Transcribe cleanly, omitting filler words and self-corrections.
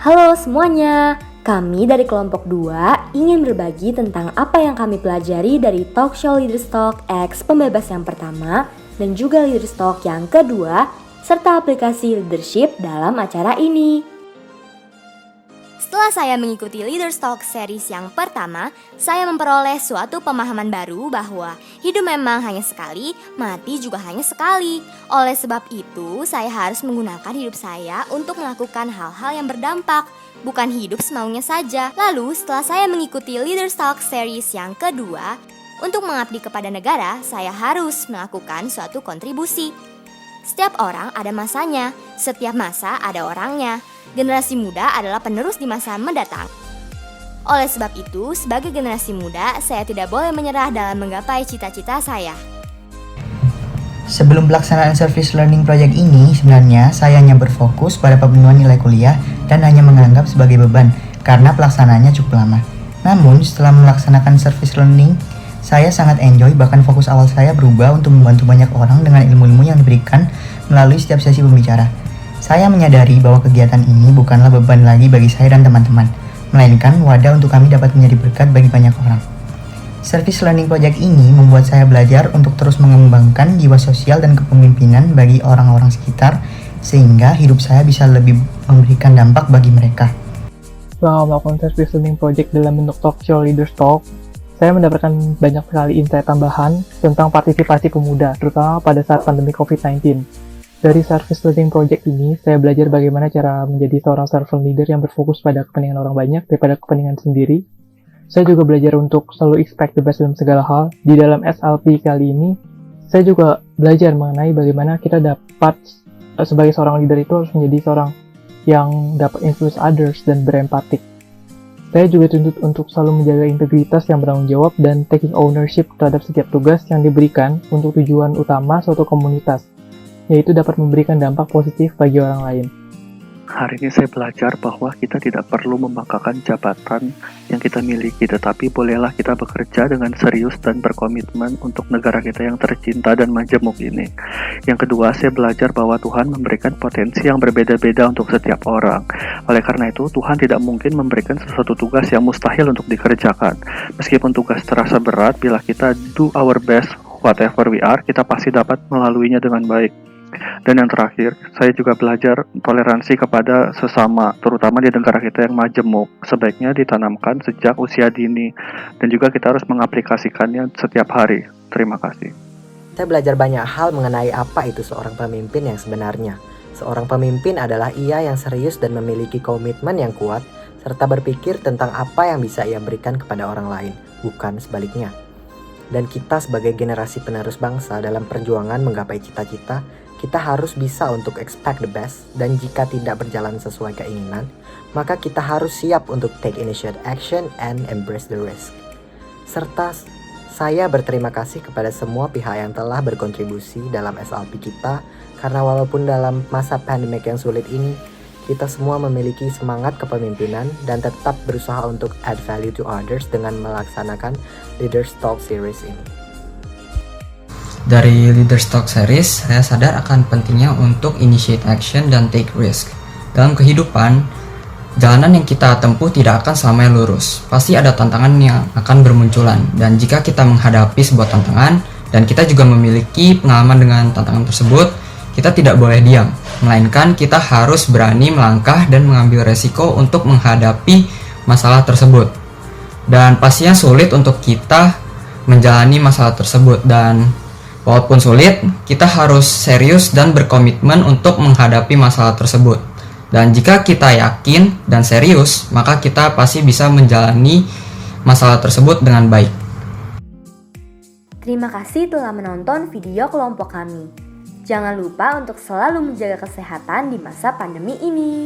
Halo semuanya, kami dari kelompok 2 ingin berbagi tentang apa yang kami pelajari dari talk show Leaders Talk X Pembebas yang pertama dan juga Leaders Talk yang kedua, serta aplikasi leadership dalam acara ini. Setelah saya mengikuti Leaders Talk series yang pertama, saya memperoleh suatu pemahaman baru bahwa hidup memang hanya sekali, mati juga hanya sekali. Oleh sebab itu, saya harus menggunakan hidup saya untuk melakukan hal-hal yang berdampak, bukan hidup semaunya saja. Lalu, setelah saya mengikuti Leaders Talk series yang kedua, untuk mengabdi kepada negara, saya harus melakukan suatu kontribusi. Setiap orang ada masanya, setiap masa ada orangnya. Generasi muda adalah penerus di masa mendatang. Oleh sebab itu, sebagai generasi muda, saya tidak boleh menyerah dalam menggapai cita-cita saya. Sebelum pelaksanaan Service Learning Project ini, sebenarnya saya hanya berfokus pada pemenuhan nilai kuliah dan hanya menganggap sebagai beban karena pelaksanaannya cukup lama. Namun, setelah melaksanakan Service Learning, saya sangat enjoy, bahkan fokus awal saya berubah untuk membantu banyak orang dengan ilmu-ilmu yang diberikan melalui setiap sesi pembicara. Saya menyadari bahwa kegiatan ini bukanlah beban lagi bagi saya dan teman-teman, melainkan wadah untuk kami dapat menjadi berkat bagi banyak orang. Service Learning Project ini membuat saya belajar untuk terus mengembangkan jiwa sosial dan kepemimpinan bagi orang-orang sekitar, sehingga hidup saya bisa lebih memberikan dampak bagi mereka. Selama melakukan Service Learning Project dalam bentuk talk show Leaders Talk, saya mendapatkan banyak sekali insight tambahan tentang partisipasi pemuda, terutama pada saat pandemi COVID-19. Dari Service Learning Project ini, saya belajar bagaimana cara menjadi seorang servant leader yang berfokus pada kepentingan orang banyak daripada kepentingan sendiri. Saya juga belajar untuk selalu expect the best dalam segala hal. Di dalam SLP kali ini, saya juga belajar mengenai bagaimana kita dapat, sebagai seorang leader itu harus menjadi seorang yang dapat influence others dan berempatik. Saya juga dituntut untuk selalu menjaga integritas yang bertanggung jawab dan taking ownership terhadap setiap tugas yang diberikan untuk tujuan utama suatu komunitas, yaitu dapat memberikan dampak positif bagi orang lain. Hari ini saya belajar bahwa kita tidak perlu membanggakan jabatan yang kita miliki, tetapi bolehlah kita bekerja dengan serius dan berkomitmen untuk negara kita yang tercinta dan majemuk ini. Yang kedua, saya belajar bahwa Tuhan memberikan potensi yang berbeda-beda untuk setiap orang. Oleh karena itu, Tuhan tidak mungkin memberikan sesuatu tugas yang mustahil untuk dikerjakan. Meskipun tugas terasa berat, bila kita do our best, whatever we are, kita pasti dapat melaluinya dengan baik. Dan yang terakhir, saya juga belajar toleransi kepada sesama, terutama di negara kita yang majemuk. Sebaiknya ditanamkan sejak usia dini, dan juga kita harus mengaplikasikannya setiap hari. Terima kasih. Saya belajar banyak hal mengenai apa itu seorang pemimpin yang sebenarnya. Seorang pemimpin adalah ia yang serius dan memiliki komitmen yang kuat, serta berpikir tentang apa yang bisa ia berikan kepada orang lain, bukan sebaliknya. Dan kita sebagai generasi penerus bangsa dalam perjuangan menggapai cita-cita, kita harus bisa untuk expect the best, dan jika tidak berjalan sesuai keinginan, maka kita harus siap untuk take initiative action and embrace the risk. Serta saya berterima kasih kepada semua pihak yang telah berkontribusi dalam SLP kita, karena walaupun dalam masa pandemik yang sulit ini, kita semua memiliki semangat kepemimpinan dan tetap berusaha untuk add value to others dengan melaksanakan Leaders Talk series ini. Dari Leaders Talk series, saya sadar akan pentingnya untuk initiate action dan take risk. Dalam kehidupan, jalanan yang kita tempuh tidak akan selamanya lurus. Pasti ada tantangan yang akan bermunculan. Dan jika kita menghadapi sebuah tantangan, dan kita juga memiliki pengalaman dengan tantangan tersebut, kita tidak boleh diam. Melainkan kita harus berani melangkah dan mengambil resiko untuk menghadapi masalah tersebut. Dan pastinya sulit untuk kita menjalani masalah tersebut, dan walaupun sulit, kita harus serius dan berkomitmen untuk menghadapi masalah tersebut. Dan jika kita yakin dan serius, maka kita pasti bisa menjalani masalah tersebut dengan baik. Terima kasih telah menonton video kelompok kami. Jangan lupa untuk selalu menjaga kesehatan di masa pandemi ini.